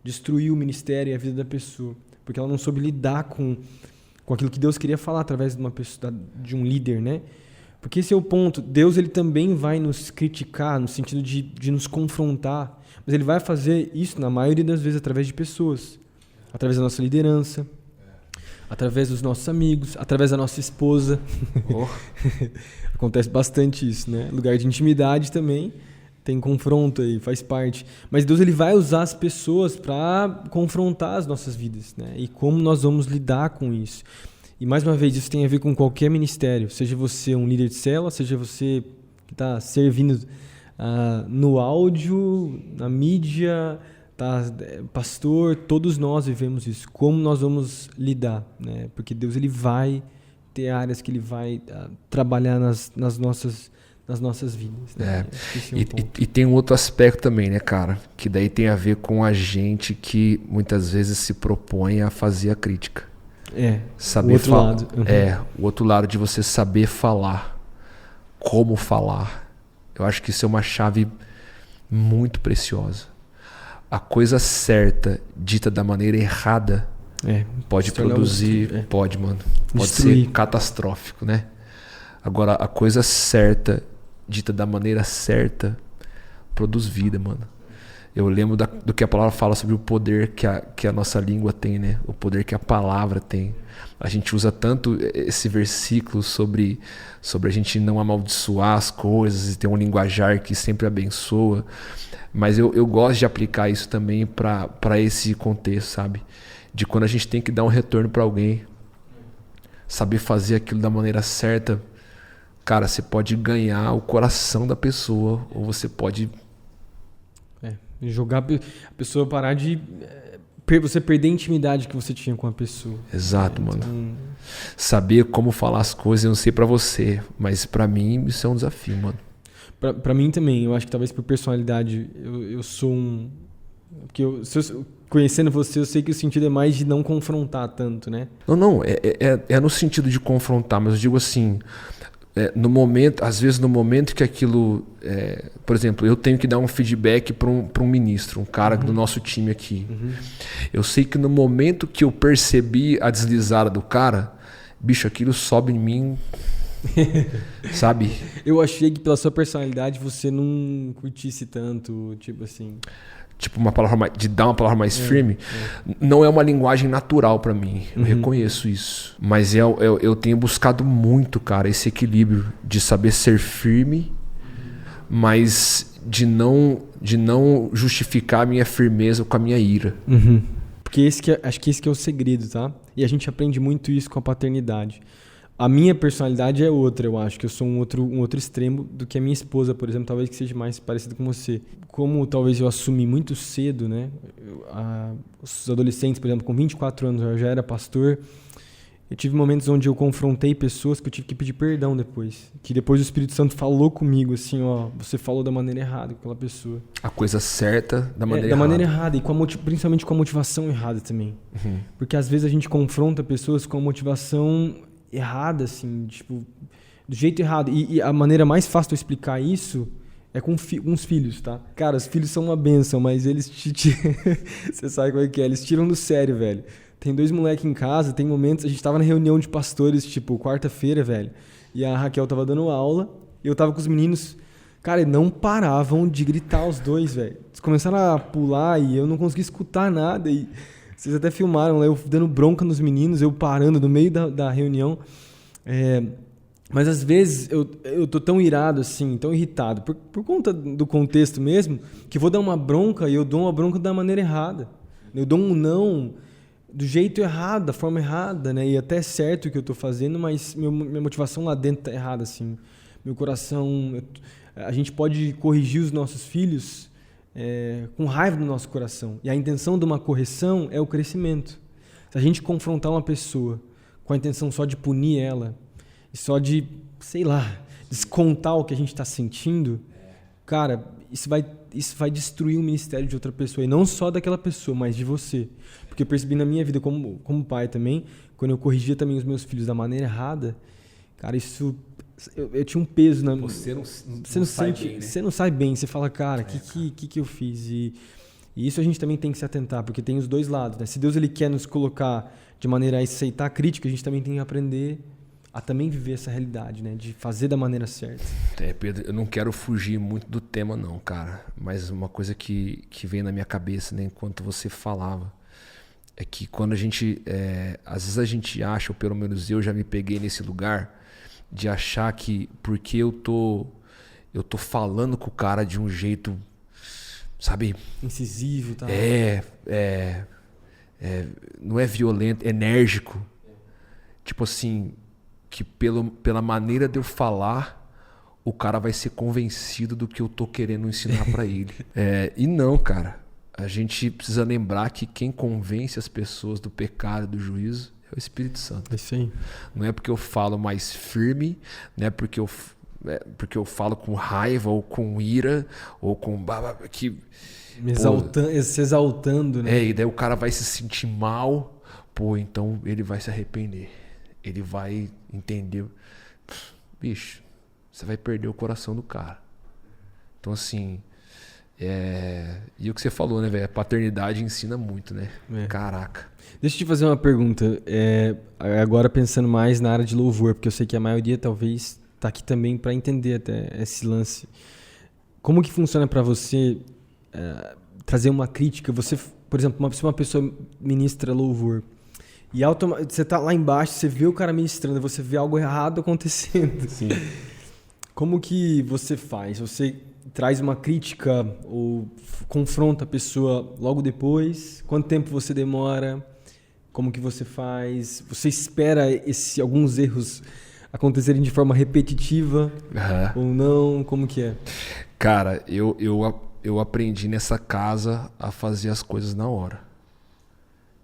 destruiu o ministério e a vida da pessoa, porque ela não soube lidar com aquilo que Deus queria falar através de uma pessoa, de um líder, né? Porque esse é o ponto. Deus, ele também vai nos criticar no sentido de nos confrontar, mas ele vai fazer isso, na maioria das vezes, através de pessoas, através da nossa liderança, através dos nossos amigos, através da nossa esposa. Acontece bastante isso, né? Lugar de intimidade também tem confronto aí, faz parte. Mas Deus, ele vai usar as pessoas para confrontar as nossas vidas, né? E como nós vamos lidar com isso. E mais uma vez, isso tem a ver com qualquer ministério, seja você um líder de célula, seja você que está servindo no áudio, na mídia, pastor, todos nós vivemos isso. Como nós vamos lidar, né? Porque Deus, ele vai ter áreas que ele vai trabalhar nas nossas vidas. Né? E tem um outro aspecto também, né, cara? Que daí tem a ver com a gente que muitas vezes se propõe a fazer a crítica. Saber o outro lado. O outro lado de você saber falar. Como falar. Eu acho que isso é uma chave muito preciosa. A coisa certa, dita da maneira errada, pode produzir... Pode, mano. Pode destruir. ser catastrófico, né? Agora, a coisa certa, dita da maneira certa, produz vida, mano. Eu lembro do que a palavra fala sobre o poder que a nossa língua tem, né? O poder que a palavra tem. A gente usa tanto esse versículo sobre a gente não amaldiçoar as coisas e ter um linguajar que sempre abençoa. Mas eu gosto de aplicar isso também para esse contexto, sabe? De quando a gente tem que dar um retorno para alguém. Saber fazer aquilo da maneira certa. Cara, você pode ganhar o coração da pessoa ou você pode... jogar a pessoa parar de... você perder a intimidade que você tinha com a pessoa. Exato, mano. Saber como falar as coisas, eu não sei pra você, mas pra mim isso é um desafio, mano. Pra mim também, eu acho que talvez por personalidade eu sou porque conhecendo você, eu sei que o sentido é mais de não confrontar tanto, né? Não, é no sentido de confrontar, mas eu digo assim... no momento, às vezes no momento que aquilo, por exemplo, eu tenho que dar um feedback para um ministro, um cara do nosso time aqui. Eu sei que no momento que eu percebi a deslizada do cara, bicho, aquilo sobe em mim, sabe? Eu achei que pela sua personalidade você não curtisse tanto, tipo assim... Tipo uma palavra de dar uma palavra mais firme, não é uma linguagem natural para mim. Eu reconheço isso. Mas eu tenho buscado muito, cara, esse equilíbrio de saber ser firme, mas de não justificar a minha firmeza com a minha ira. Porque acho que esse que é o segredo, tá? E a gente aprende muito isso com a paternidade. A minha personalidade é outra, eu acho que eu sou um outro extremo do que a minha esposa, por exemplo, talvez que seja mais parecido com você. Como talvez eu assumi muito cedo, né? Os adolescentes, por exemplo, com 24 anos eu já era pastor. Eu tive momentos onde eu confrontei pessoas que eu tive que pedir perdão depois. Que depois o Espírito Santo falou comigo assim, você falou da maneira errada com aquela pessoa. A coisa certa da maneira errada. Da maneira errada e principalmente com a motivação errada também. Porque às vezes a gente confronta pessoas com a motivação errada, assim, tipo, do jeito errado. E a maneira mais fácil de eu explicar isso é com os filhos, tá? Cara, os filhos são uma bênção, mas eles você sabe como é que é, eles tiram do sério, velho. Tem 2 moleques em casa, tem momentos, a gente tava na reunião de pastores, tipo, quarta-feira, velho, e a Raquel tava dando aula, e eu tava com os meninos, cara, não paravam de gritar os dois, velho. Eles começaram a pular e eu não conseguia escutar nada, e Vocês até filmaram lá, eu dando bronca nos meninos, eu parando no meio da reunião. Mas às vezes eu tô tão irado assim, tão irritado, por conta do contexto mesmo, que vou dar uma bronca e eu dou uma bronca da maneira errada. Eu dou um não do jeito errado, da forma errada, né? E até é certo o que eu tô fazendo, mas minha motivação lá dentro tá errada, assim. Meu coração... A gente pode corrigir os nossos filhos com raiva no nosso coração. E a intenção de uma correção é o crescimento. Se a gente confrontar uma pessoa com a intenção só de punir ela, e só de, sei lá, descontar o que a gente está sentindo, cara, isso vai destruir o ministério de outra pessoa. E não só daquela pessoa, mas de você. Porque eu percebi na minha vida como pai também, quando eu corrigia também os meus filhos da maneira errada, cara, isso... Eu tinha um peso na... Você não sai sente, bem, né? Você não sai bem. Você fala, cara, que eu fiz? E isso a gente também tem que se atentar, porque tem os dois lados, né? Se Deus ele quer nos colocar de maneira a aceitar a crítica, a gente também tem que aprender a também viver essa realidade, né? De fazer da maneira certa. Pedro, eu não quero fugir muito do tema não, cara. Mas uma coisa que veio na minha cabeça, né, enquanto você falava, é que quando a gente... às vezes a gente acha, ou pelo menos eu já me peguei nesse lugar, de achar que porque eu tô falando com o cara de um jeito, sabe? Incisivo, tá? Não é violento, enérgico. Tipo assim, que pela maneira de eu falar, o cara vai ser convencido do que eu tô querendo ensinar pra ele. E não, cara. A gente precisa lembrar que quem convence as pessoas do pecado e do juízo é o Espírito Santo. É isso aí. Não é porque eu falo mais firme, não é porque eu falo com raiva ou com ira ou com... que se exaltando, né? E daí o cara vai se sentir mal, então ele vai se arrepender. Ele vai entender. Bicho, você vai perder o coração do cara. Então assim... E o que você falou, né, velho? A paternidade ensina muito, né? Caraca. Deixa eu te fazer uma pergunta. Agora pensando mais na área de louvor, porque eu sei que a maioria talvez tá aqui também para entender até esse lance. Como que funciona para você trazer uma crítica? Você, por exemplo, se uma pessoa ministra louvor e você tá lá embaixo, você vê o cara ministrando, você vê algo errado acontecendo. Sim. Como que você faz? Você traz uma crítica ou confronta a pessoa logo depois? Quanto tempo você demora? Como que você faz? Você espera alguns erros acontecerem de forma repetitiva ou não? Como que é? Cara, eu aprendi nessa casa a fazer as coisas na hora.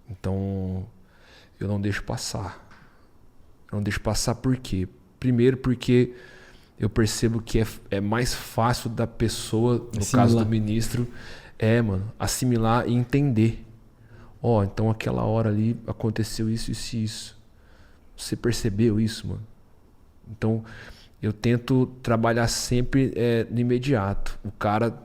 Então, eu não deixo passar. Eu não deixo passar por quê? Primeiro porque eu percebo que é mais fácil da pessoa, no caso do ministro, assimilar e entender. Então aquela hora ali aconteceu isso, isso e isso. Você percebeu isso, mano? Então eu tento trabalhar sempre no imediato. O cara,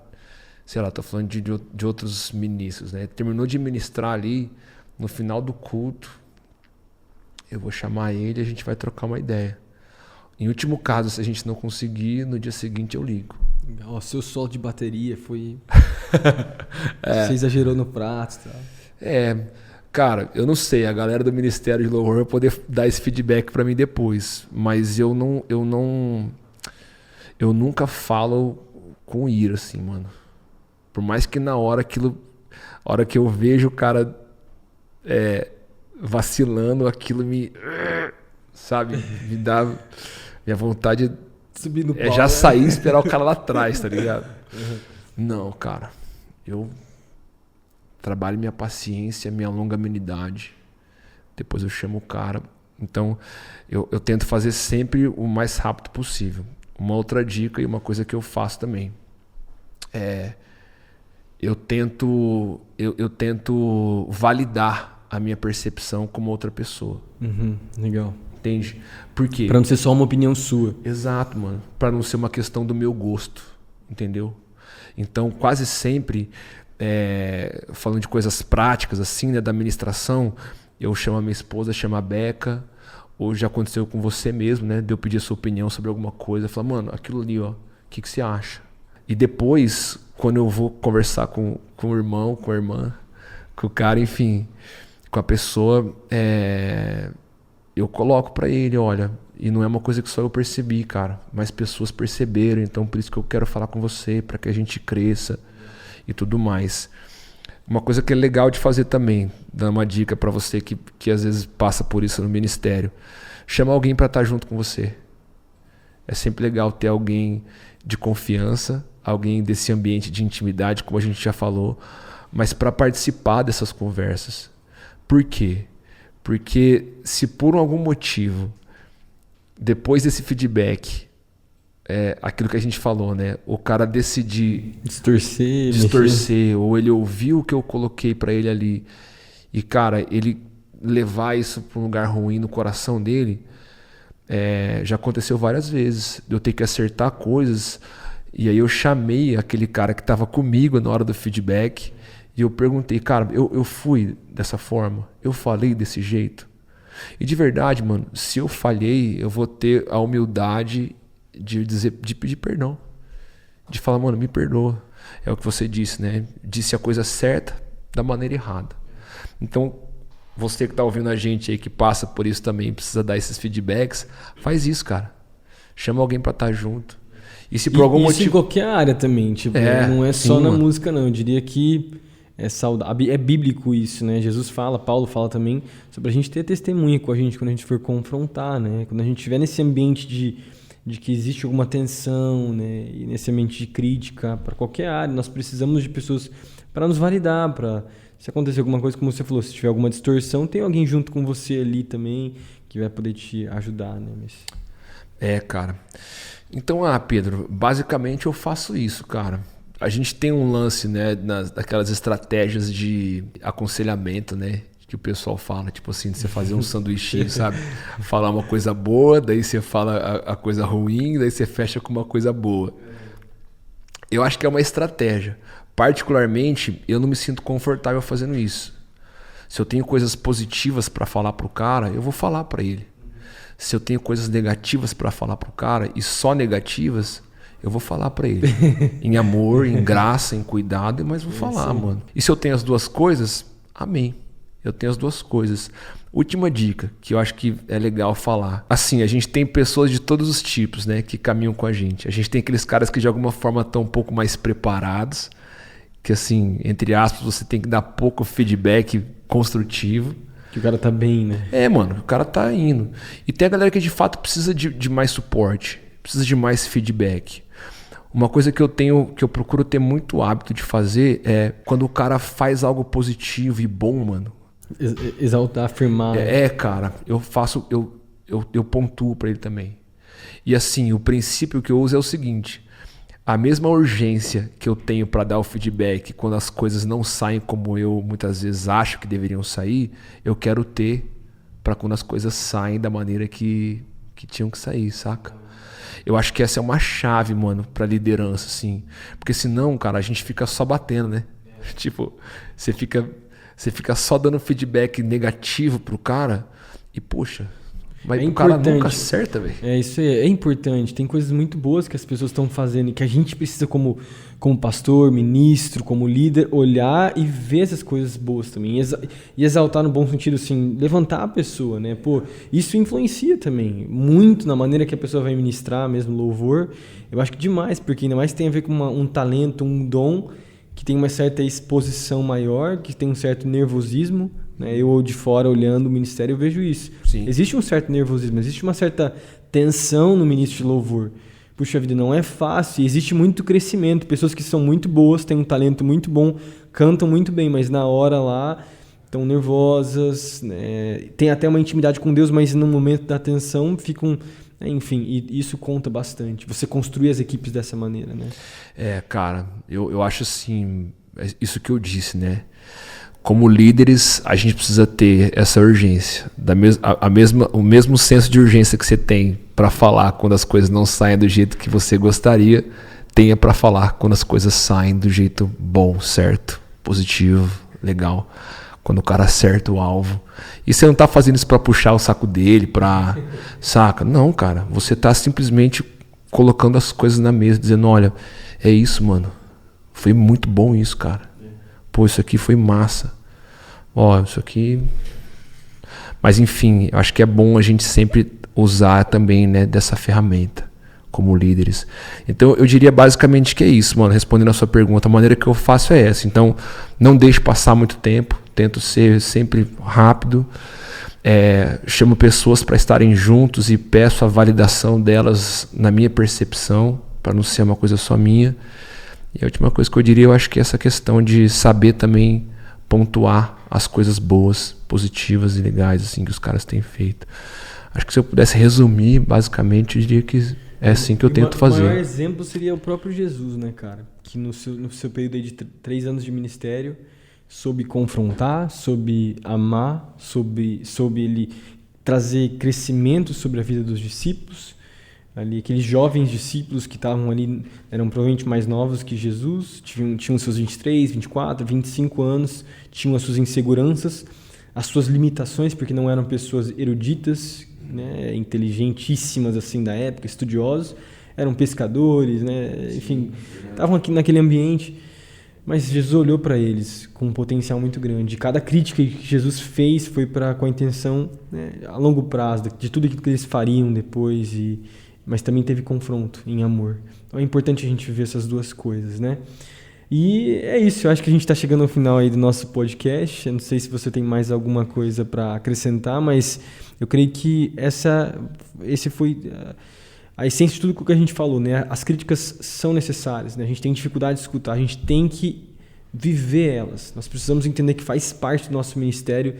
sei lá, tô falando de outros ministros, né? Terminou de ministrar ali, no final do culto, eu vou chamar ele e a gente vai trocar uma ideia. Em último caso, se a gente não conseguir, no dia seguinte eu ligo. Seu solo de bateria foi... Você exagerou no prato e tal. Cara, eu não sei. A galera do Ministério de Louvor vai poder dar esse feedback pra mim depois. Mas eu nunca falo com ira, assim, mano. Por mais que na hora a hora que eu vejo o cara vacilando, aquilo sabe, me dá... Minha vontade subir no pau, já sair e esperar o cara lá atrás, tá ligado? Não, cara. Eu trabalho minha paciência, minha longanimidade. Depois eu chamo o cara. Então, eu tento fazer sempre o mais rápido possível. Uma outra dica e uma coisa que eu faço também. Eu tento validar a minha percepção como outra pessoa. Legal. Entende? Por quê? Pra não ser só uma opinião sua. Exato, mano. Pra não ser uma questão do meu gosto. Entendeu? Então, quase sempre, falando de coisas práticas, assim, né, da administração, eu chamo a minha esposa, chamo a Beca, ou já aconteceu com você mesmo, né, de eu pedir a sua opinião sobre alguma coisa, falar, mano, aquilo ali, o que você acha? E depois, quando eu vou conversar com o irmão, com a irmã, com o cara, enfim, com a pessoa, eu coloco pra ele, olha, e não é uma coisa que só eu percebi, cara, mas pessoas perceberam, então por isso que eu quero falar com você, pra que a gente cresça e tudo mais. Uma coisa que é legal de fazer também, dando uma dica pra você que às vezes passa por isso no ministério, chama alguém pra estar junto com você. É sempre legal ter alguém de confiança, alguém desse ambiente de intimidade, como a gente já falou, mas para participar dessas conversas. Por quê? Porque se por algum motivo, depois desse feedback, aquilo que a gente falou, né? O cara decidir distorcer, ou ele ouviu o que eu coloquei para ele ali, e cara, ele levar isso para um lugar ruim no coração dele, já aconteceu várias vezes. Eu ter que acertar coisas, e aí eu chamei aquele cara que estava comigo na hora do feedback, e eu perguntei, cara, eu fui dessa forma? Eu falei desse jeito? E de verdade, mano, se eu falhei, eu vou ter a humildade de pedir perdão. De falar, mano, me perdoa. É o que você disse, né? Disse a coisa certa da maneira errada. Então, você que tá ouvindo a gente aí, que passa por isso também, precisa dar esses feedbacks, faz isso, cara. Chama alguém pra estar junto. E se por algum motivo... Isso em qualquer área também, tipo, não é só na música, não. Eu diria que é bíblico isso, né? Jesus fala, Paulo fala também, sobre a gente ter testemunha com a gente quando a gente for confrontar, né? Quando a gente estiver nesse ambiente de que existe alguma tensão, né? E nesse ambiente de crítica para qualquer área, nós precisamos de pessoas para nos validar, para se acontecer alguma coisa, como você falou, se tiver alguma distorção, tem alguém junto com você ali também que vai poder te ajudar, né? Cara. Então, Pedro, basicamente eu faço isso, cara. A gente tem um lance, né, daquelas estratégias de aconselhamento, né, que o pessoal fala, tipo assim, de você fazer um sanduichinho, sabe? Falar uma coisa boa, daí você fala a coisa ruim, daí você fecha com uma coisa boa. Eu acho que é uma estratégia. Particularmente, eu não me sinto confortável fazendo isso. Se eu tenho coisas positivas para falar pro cara, eu vou falar para ele. Se eu tenho coisas negativas para falar pro cara, e só negativas, eu vou falar pra ele. Em amor, em graça, em cuidado, mas vou falar, mano. E se eu tenho as duas coisas, amém. Eu tenho as duas coisas. Última dica, que eu acho que é legal falar. Assim, a gente tem pessoas de todos os tipos, né, que caminham com a gente. A gente tem aqueles caras que de alguma forma estão um pouco mais preparados, que assim, entre aspas, você tem que dar pouco feedback construtivo. Que o cara tá bem, né? Mano, o cara tá indo. E tem a galera que de fato precisa de mais suporte, precisa de mais feedback. Uma coisa que eu procuro ter muito hábito de fazer é quando o cara faz algo positivo e bom, mano. Exaltar, afirmar. Cara, eu pontuo pra ele também. E assim, o princípio que eu uso é o seguinte: a mesma urgência que eu tenho pra dar o feedback quando as coisas não saem como eu muitas vezes acho que deveriam sair, eu quero ter pra quando as coisas saem da maneira que tinham que sair, saca? Eu acho que essa é uma chave, mano, pra liderança, assim. Porque senão, cara, a gente fica só batendo, né? Tipo, você fica só dando feedback negativo pro cara e, poxa, mas o cara nunca acerta, velho. Isso aí, é importante. Tem coisas muito boas que as pessoas estão fazendo e que a gente precisa, como pastor, ministro, como líder, olhar e ver essas coisas boas também. E exaltar no bom sentido, assim, levantar a pessoa, né? Pô, isso influencia também muito na maneira que a pessoa vai ministrar mesmo louvor. Eu acho que demais, porque ainda mais tem a ver com um talento, um dom que tem uma certa exposição maior, que tem um certo nervosismo, né? Eu de fora olhando o ministério eu vejo isso. Sim. Existe um certo nervosismo, existe uma certa tensão no ministro de louvor. Puxa vida, não é fácil, existe muito crescimento, pessoas que são muito boas, têm um talento muito bom, cantam muito bem, mas na hora lá estão nervosas, né? Tem até uma intimidade com Deus, mas no momento da tensão ficam... Enfim, e isso conta bastante. Você construir as equipes dessa maneira, né? Cara, eu acho assim, isso que eu disse, né? Como líderes, a gente precisa ter essa urgência, o mesmo senso de urgência que você tem para falar quando as coisas não saem do jeito que você gostaria, tenha para falar quando as coisas saem do jeito bom, certo, positivo, legal. Quando o cara acerta o alvo. E você não tá fazendo isso pra puxar o saco dele, saca? Não, cara. Você tá simplesmente colocando as coisas na mesa, dizendo, olha, é isso, mano. Foi muito bom isso, cara. Pô, isso aqui foi massa. Isso aqui... Mas enfim, eu acho que é bom a gente sempre usar também, né, dessa ferramenta como líderes. Então eu diria basicamente que é isso, mano. Respondendo a sua pergunta, a maneira que eu faço é essa. Então não deixe passar muito tempo, tento ser sempre rápido, chamo pessoas para estarem juntos e peço a validação delas na minha percepção, para não ser uma coisa só minha. E a última coisa que eu diria, eu acho que é essa questão de saber também pontuar as coisas boas, positivas e legais assim que os caras têm feito. Acho que se eu pudesse resumir, basicamente, eu diria que é assim que eu tento fazer. O maior exemplo seria o próprio Jesus, né, cara? Que no seu período aí de 3 anos de ministério, soube confrontar, soube amar, soube ele trazer crescimento sobre a vida dos discípulos. Ali, aqueles jovens discípulos que estavam ali, eram provavelmente mais novos que Jesus, tinham seus 23, 24, 25 anos, tinham as suas inseguranças, as suas limitações, porque não eram pessoas eruditas, né, inteligentíssimas assim da época, estudiosos, eram pescadores, né, enfim, estavam aqui naquele ambiente, mas Jesus olhou para eles com um potencial muito grande. Cada crítica que Jesus fez foi com a intenção, né, a longo prazo, de tudo aquilo que eles fariam depois, mas também teve confronto em amor. Então é importante a gente viver essas duas coisas, né? E é isso, eu acho que a gente está chegando ao final aí do nosso podcast. Eu não sei se você tem mais alguma coisa para acrescentar, mas eu creio que esse foi a essência de tudo que a gente falou, né? As críticas são necessárias, né? A gente tem dificuldade de escutar, a gente tem que viver elas. Nós precisamos entender que faz parte do nosso ministério,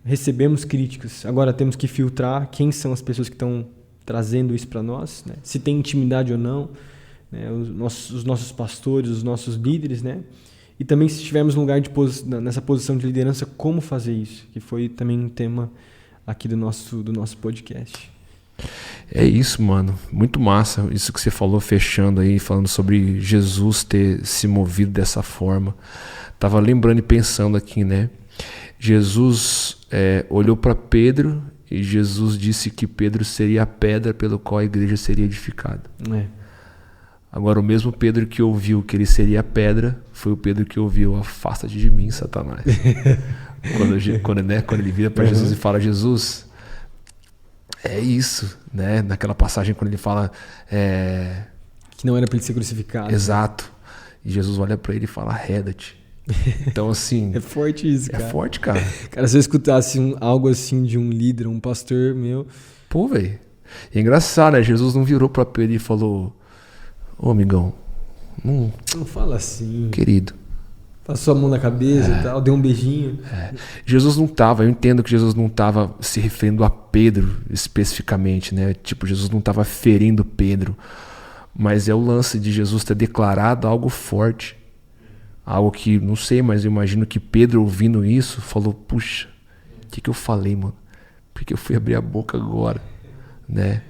recebemos críticas. Agora temos que filtrar quem são as pessoas que estão trazendo isso para nós, né? Se tem intimidade ou não, né? Os nossos pastores, os nossos líderes, né? E também se estivermos no lugar nessa posição de liderança, como fazer isso, que foi também um tema aqui do nosso podcast. É isso, mano, muito massa isso que você falou, fechando aí, falando sobre Jesus ter se movido dessa forma. Tava lembrando e pensando aqui, né? Jesus olhou para Pedro e Jesus disse que Pedro seria a pedra pelo qual a igreja seria edificada. Agora, o mesmo Pedro que ouviu que ele seria a pedra foi o Pedro que ouviu: afasta-te de mim, Satanás. quando ele vira para Jesus e fala: Jesus, é isso, né? Naquela passagem quando ele fala que não era para ele ser crucificado. Exato. E Jesus olha para ele e fala: arreda-te. Então, assim... é forte isso, cara. É forte, cara. Cara, se eu escutasse algo assim de um líder, um pastor meu... Pô, velho. É engraçado, né? Jesus não virou pra Pedro e falou: ô, amigão, não fala assim. Querido. Passou a mão na cabeça e tal, deu um beijinho. Jesus não tava, eu entendo que Jesus não tava se referindo a Pedro especificamente, né? Tipo, Jesus não tava ferindo Pedro. Mas é o lance de Jesus ter declarado algo forte. Algo que, não sei, mas eu imagino que Pedro, ouvindo isso, falou: puxa, o que eu falei, mano? Por que eu fui abrir a boca agora? Né?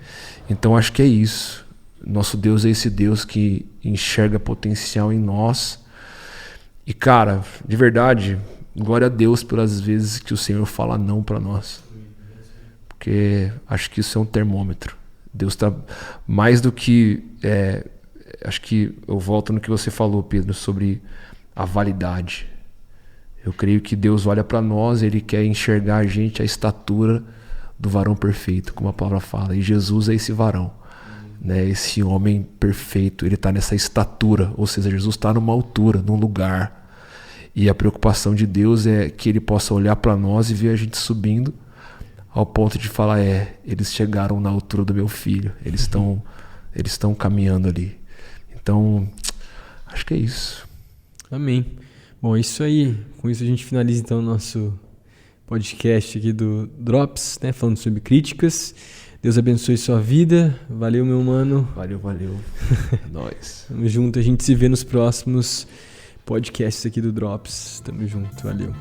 Então acho que é isso. Nosso Deus é esse Deus que enxerga potencial em nós. E cara, de verdade, glória a Deus pelas vezes que o Senhor fala não para nós. Porque acho que isso é um termômetro. Deus está mais do que... acho que eu volto no que você falou, Pedro, sobre a validade. Eu creio que Deus olha para nós, Ele quer enxergar a gente a estatura do varão perfeito, como a palavra fala. E Jesus é esse varão, né? Esse homem perfeito. Ele está nessa estatura, ou seja, Jesus está numa altura, num lugar. E a preocupação de Deus é que Ele possa olhar para nós e ver a gente subindo ao ponto de falar: eles chegaram na altura do meu filho. Eles estão caminhando ali. Então, acho que é isso. Amém. Bom, é isso aí. Com isso a gente finaliza então o nosso podcast aqui do Drops, né? Falando sobre críticas. Deus abençoe sua vida. Valeu, meu mano. Valeu. Nós. Tamo junto. A gente se vê nos próximos podcasts aqui do Drops. Tamo junto. Valeu.